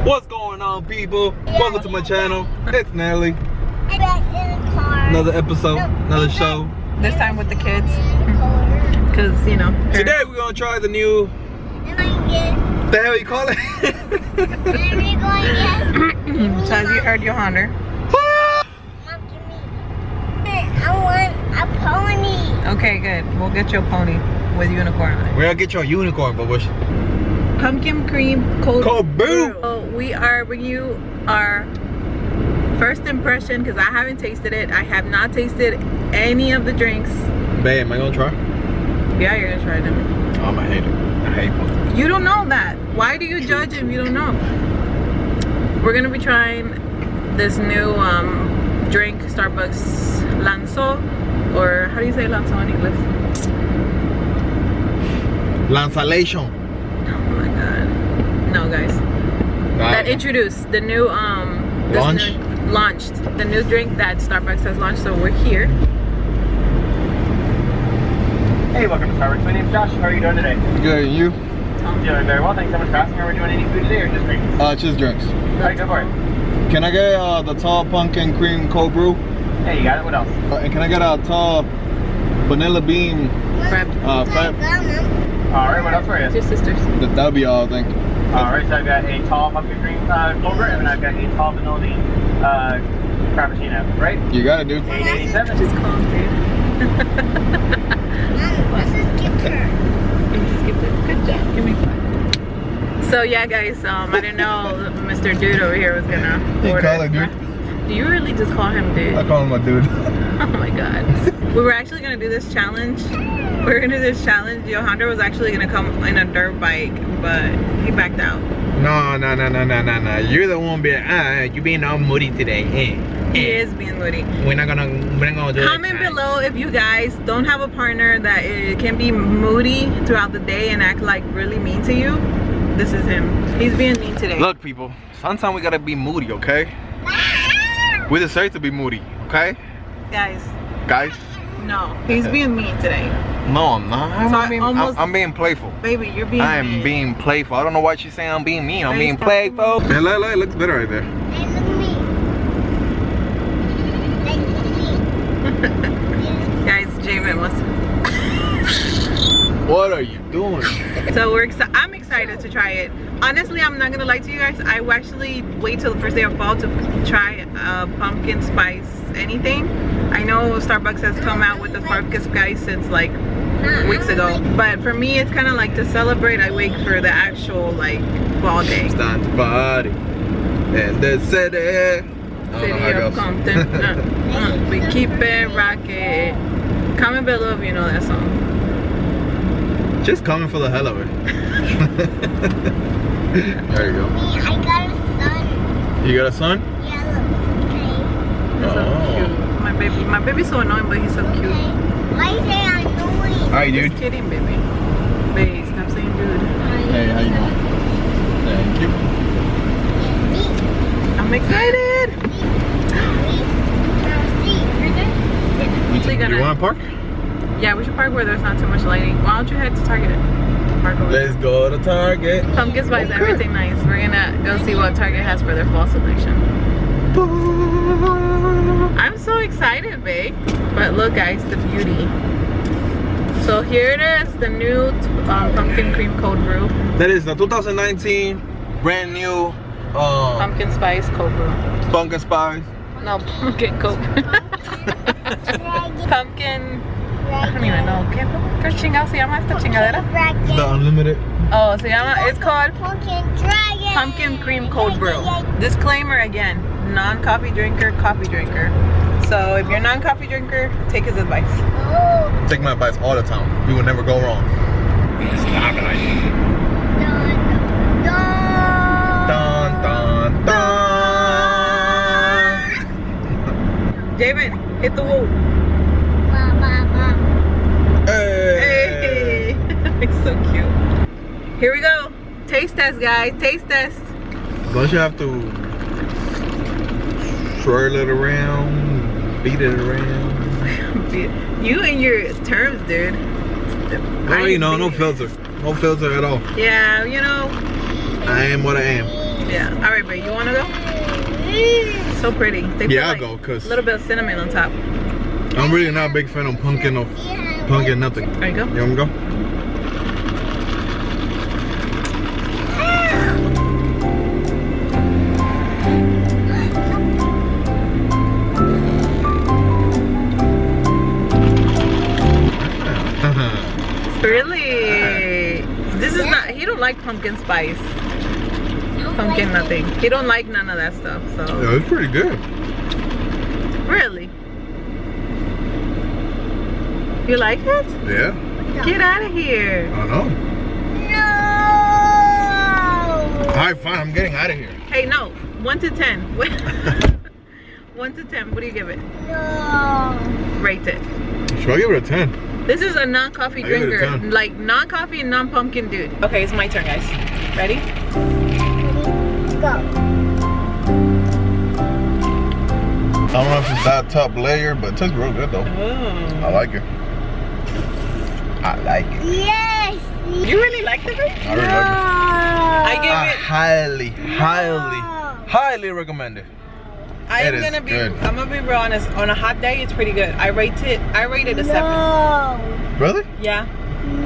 What's going on, people? Welcome to my channel. It's Nelly. Another episode, another show. This time with the kids. Because, you know. Today we're going to try the new... the hell you call it? So as you heard your Honda. I want a pony. Okay, good. We'll get you a pony with unicorn on it. We're going to get you a unicorn, but what's... Pumpkin cream cold brew. So we are bringing you our first impression because I haven't tasted it. I have not tasted any of the drinks. Babe, am I going to try? Yeah, you're going to try them. Oh, I'm going to hate it. I hate pumpkin. You don't know that. Why do you judge if you don't know? We're going to be trying this new drink, Starbucks Lanzo, or how do you say Lanzo in English? Lanzalation. Oh my god. No, guys. That introduced the new launched the new drink that Starbucks has launched, so we're here. Hey, welcome to Starbucks. My name's Josh. How are you doing today? Good, and you? I'm doing very well. Thanks so much for asking. Are we doing any food today or just drinks? Just drinks. Alright, go for it. Can I get the tall pumpkin cream cold brew? Hey, you got it. What else? And can I get a tall vanilla bean Crab. frap? Alright, what else for you? Two sisters. That'll be all, I think. Alright, so I've got a tall pumpkin cream cold brew, and I've got a tall vanilla bean frappuccino, right? You got it, dude. $8.87. Just calm, dude. Good job. Give me 5. So yeah, guys, I didn't know Mr. Dude over here was gonna You order. call it dude? Do you really just call him dude? I call him a dude. Oh my god. We were actually gonna do this challenge. We're gonna do this challenge. Johanna was actually gonna come in a dirt bike, but he backed out. No. You're the one being, you being all moody today. He is being moody. We're not gonna do it. Comment below if you guys don't have a partner that can be moody throughout the day and act like really mean to you. This is him. He's being mean today. Look, people, sometimes we gotta be moody, okay? We deserve to be moody, okay? Guys, no. He's being mean today. No, I'm not. I'm being playful. Baby, you're being I am mean. being playful. I don't know why she's saying I'm being mean. I'm being stop playful. Hey, look, looks better right there. Hey, look at me. Guys, Jamin was. What are you doing? So I'm excited to try it. Honestly, I'm not gonna lie to you guys. I will actually wait till the first day of fall to try pumpkin spice anything. I know Starbucks has come out with the pumpkin spice since like weeks ago, but for me it's kind of like to celebrate. I wait for the actual like fall day. It's time to party in the city. City of Compton. We keep it rocking. Comment below if you know that song. Just coming for the hell of it. There you go. I got a son. You got a son? Yeah, He's look. so cute. My baby's so annoying, but he's so cute. Why you say I'm annoying? Alright, dude. Just kidding, baby. Babe, stop saying dude. Hey, how you doing? Thank you. I'm excited. You want to park? Yeah, we should park where there's not too much lighting. Why don't you head to Target? Park over there. Let's go to Target. Pumpkin spice, everything nice. We're gonna go see what Target has for their fall selection. I'm so excited, babe. But look, guys, the beauty. So here it is, the new pumpkin cream cold brew. That is the 2019 brand new Pumpkin spice cold brew. pumpkin spice. No, pumpkin cold brew. Pumpkin. I don't even know. ¿Qué chingado se llama esta chingadera? The unlimited. Oh, se llama, it's called Dragon. Pumpkin Cream Cold Brew. Disclaimer again, non-coffee drinker, coffee drinker. So if you're a non-coffee drinker, take his advice. Oh. Take my advice all the time. You will never go wrong. Stop it. Dun, dun, dun. Jamin, hit the wall. Hey. Hey, it's so cute. Here we go. Taste test, guys. Taste test. Don't you have to swirl it around, beat it around? You and your terms, dude. Oh, you know, no filter. No filter at all. Yeah, you know. I am what I am. Yeah. All right, babe. You want to go? So pretty. They Yeah, put, I'll go, cause a little bit of cinnamon on top. I'm really not a big fan of pumpkin or pumpkin nothing. There you go. You want me to go? Really? This is not. He don't like pumpkin spice. Pumpkin nothing. He don't like none of that stuff. So. Yeah, it's pretty good. Really? You like it? Yeah. Get out of here. I know. No. Alright, fine. I'm getting out of here. Hey, no. 1 to 10. 1 to 10. What do you give it? No. Rate it. Should I give it a 10? This is a non-coffee I give it a drinker. 10. Like non-coffee and non-pumpkin dude. Okay, it's my turn, guys. Ready? Go. I don't know if it's that top layer, but it tastes real good though. Oh. I like it. I like it. Yes. You really like the drink? I really like it. I give I it. highly recommend it. I'm It is gonna be. good. I'm gonna be real honest. On a hot day, it's pretty good. I rated a 7. No. Really? Yeah.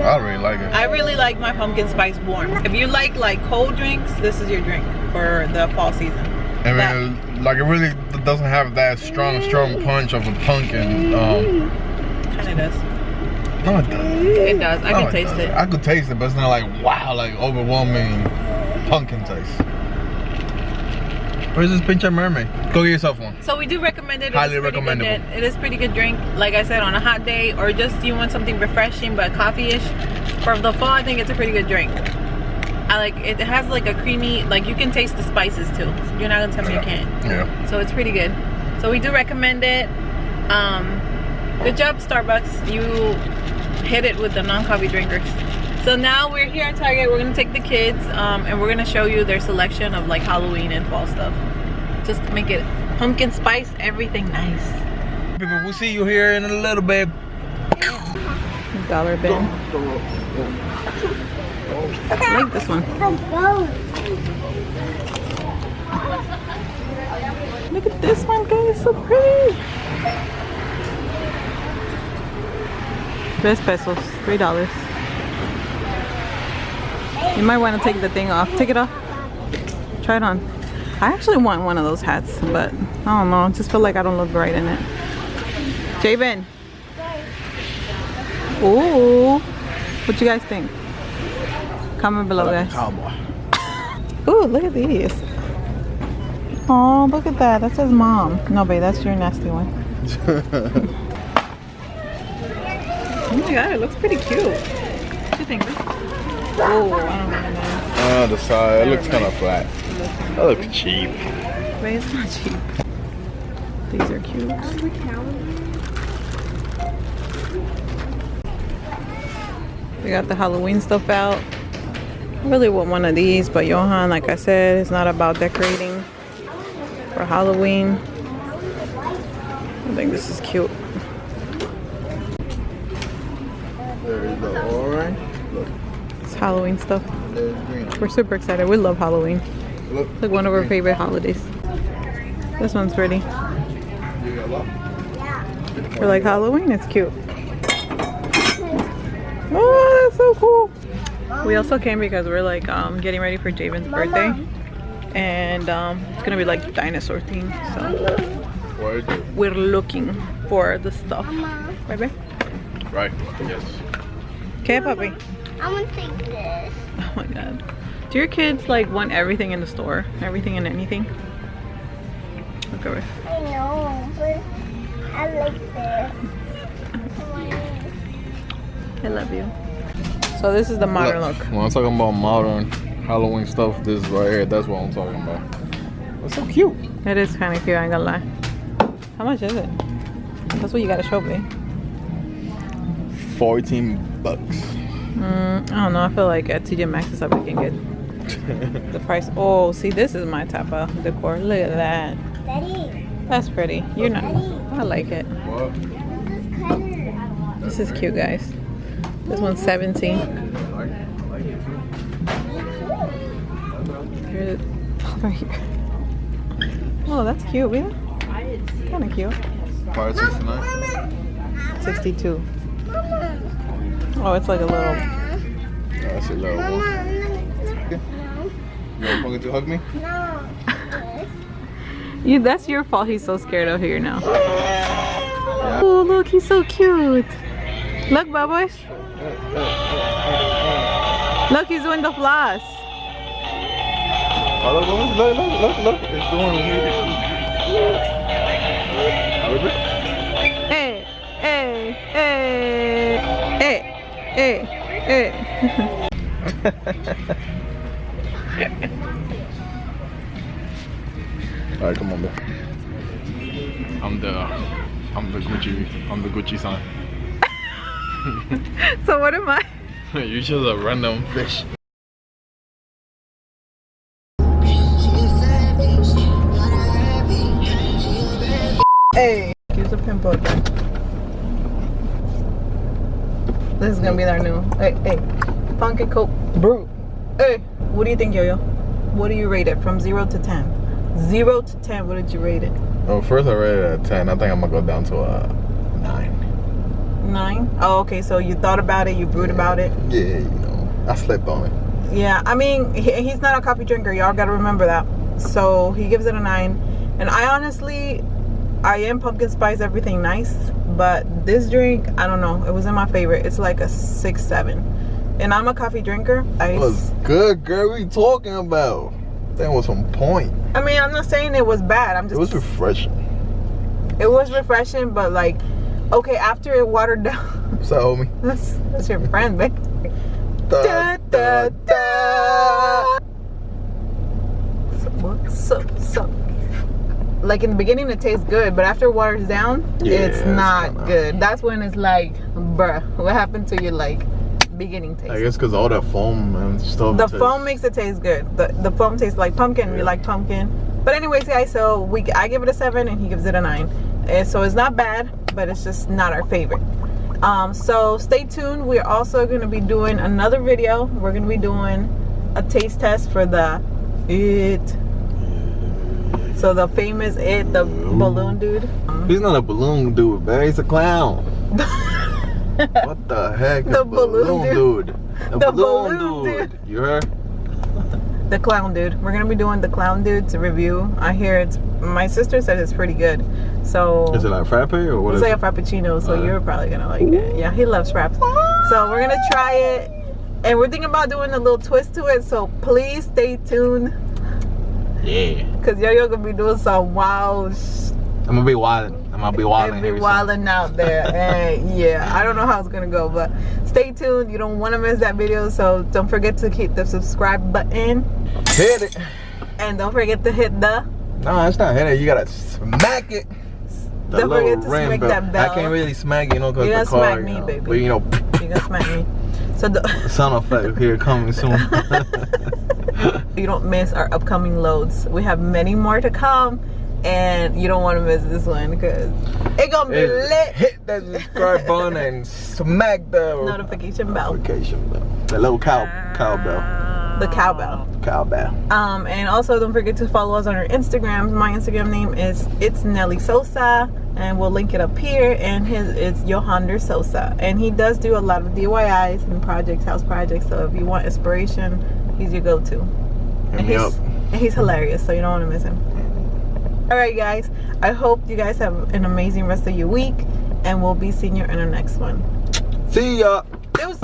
I really like it. I really like my pumpkin spice warm. If you like cold drinks, this is your drink for the fall season. I mean, like it really doesn't have that strong punch of a pumpkin. Kind of does. No, it doesn't. It does. I No, can taste doesn't. it. I could taste it, but it's not like wow, like overwhelming pumpkin taste. Where's this pinche mermaid? Go get yourself one. So we do recommend it. Highly It is pretty good. recommendable. It is pretty good drink. Like I said, on a hot day or just you want something refreshing but coffee-ish. For the fall, I think it's a pretty good drink. I like it. It has like a creamy, like you can taste the spices too. You're not gonna tell me you can't. Yeah. So it's pretty good. So we do recommend it. Good job, Starbucks. You hit it with the non-coffee drinkers. So now we're here at Target. We're gonna take the kids and we're gonna show you their selection of like Halloween and fall stuff. Just to make it pumpkin spice, everything nice. People, we'll see you here in a little bit. Dollar bin. I like this one. Look at this one, guys. So pretty. 3 pesos. $3. You might want to take the thing off. Take it off. Try it on. I actually want one of those hats, but I don't know. I just feel like I don't look right in it. Jabin. Ooh. What you guys think? Comment below, guys. Cowboy. Ooh, look at these. Oh, look at that. That says mom. No, babe, that's your nasty one. Oh my god, it looks pretty cute. What do you think? Oh, I don't really know. The side, it looks kind of flat. That looks cheap. Wait, it's not cheap. These are cute. We got the Halloween stuff out. I really want one of these, but Johan, like I said, it's not about decorating for Halloween. I think this is cute. There's the orange. Look, It's Halloween stuff. there's green. We're super excited. We love Halloween. Look, It's like one of our favorite holidays. This one's pretty. you got what? For like Halloween, it's cute. Oh, that's so cool. We also came because we're like getting ready for Javen's birthday. And it's gonna be like dinosaur theme. So Where is it? we're looking for the stuff. Right, babe? Right. Yes. Okay, puppy. I want to take this. Oh my god. Do your kids like want everything in the store? Everything and anything? Look over. I know, but I like this. I love you. So this is the modern look. When I'm talking about modern Halloween stuff, this right here, that's what I'm talking about. It's so cute. It is kind of cute, I ain't gonna lie. How much is it? That's what you gotta show me. $14. I don't know, I feel like at TJ Maxx is up we can get the price. Oh, see, this is my type of decor. Look at that. Daddy, That's pretty. You're not. I like it. What? This is cute, guys. This one's 17. Here's Right here. Oh, that's cute. Yeah. Kind of cute. Part 69. 62. Oh, it's like a little. That's a little one. You want Pumpkin to hug me? You. That's your fault. He's so scared of here now. Oh, look, he's so cute. Look, Bubba. Look, he's doing the floss. Oh, look. It's doing Hey. All right, come on, bro. I'm the Gucci son. So what am I? You're just a random fish. Hey, use a pimple again. This is gonna be our new. Hey, Pumpkin Coke Brew. Hey, what do you think, Yo-Yo? What do you rate it from 0 to 10? 0 to 10, what did you rate it? Oh, first I rated it at 10. I think I'm gonna go down to a 9. 9? Oh, okay, so you thought about it, you brewed about it. Yeah, you know, I slept on it. Yeah, I mean, he's not a coffee drinker. Y'all gotta remember that. So he gives it a 9. And I honestly, I am pumpkin spice, everything nice. But this drink, I don't know. It wasn't my favorite. It's like a 6, 7. And I'm a coffee drinker. It was good, girl. What are you talking about? That was on point. I mean, I'm not saying it was bad. I'm just. It was refreshing. It was refreshing, but like, okay, after it watered down. What's up, homie? That's your friend, babe. Da, da, da. So, like in the beginning it tastes good, but after it waters down, it's not good. That's when it's like, bruh, what happened to your like beginning taste? I guess because all that foam and stuff. The foam makes it taste good. The foam tastes like pumpkin. We like pumpkin. But anyways, guys, so I give it a 7 and he gives it a 9. And so it's not bad, but it's just not our favorite. So stay tuned. We're also going to be doing another video. We're going to be doing a taste test for the It. So the famous It, the balloon dude. He's not a balloon dude, man. He's a clown. What the heck? The balloon dude. The balloon dude. You heard? The clown dude. We're gonna be doing the clown dude's review. I hear it's. My sister said it's pretty good. So. Is it like frappe or what? It's like a frappuccino. So you're probably gonna like it. Yeah, he loves fraps. So we're gonna try it, and we're thinking about doing a little twist to it. So please stay tuned. Yeah. Cause Yo-Yo gonna be doing some wild. I'm gonna be wilding. Wilding out there. And yeah, I don't know how it's gonna go, but stay tuned. You don't want to miss that video, so don't forget to hit the subscribe button. Hit it. And don't forget to hit the. No, it's not hit it. You gotta smack it. Don't forget to smack that bell. I can't really smack it, you know, because You're the gonna car. smack me, baby. But you know. You're gonna smack me. So the sound effect here coming soon. You don't miss our upcoming loads. We have many more to come. And you don't want to miss this one because it's gonna be lit. Hit that subscribe button and smack the notification bell. The little cowbell. The cowbell. And also don't forget to follow us on our Instagram. My Instagram name is It's Nelly Sosa, and we'll link it up here. And his is Johander Sosa, and he does do a lot of DIYs and projects, house projects. So if you want inspiration, he's your go-to. And he's hilarious, so you don't want to miss him. Alright guys, I hope you guys have an amazing rest of your week, and we'll be seeing you in our next one. See ya! It was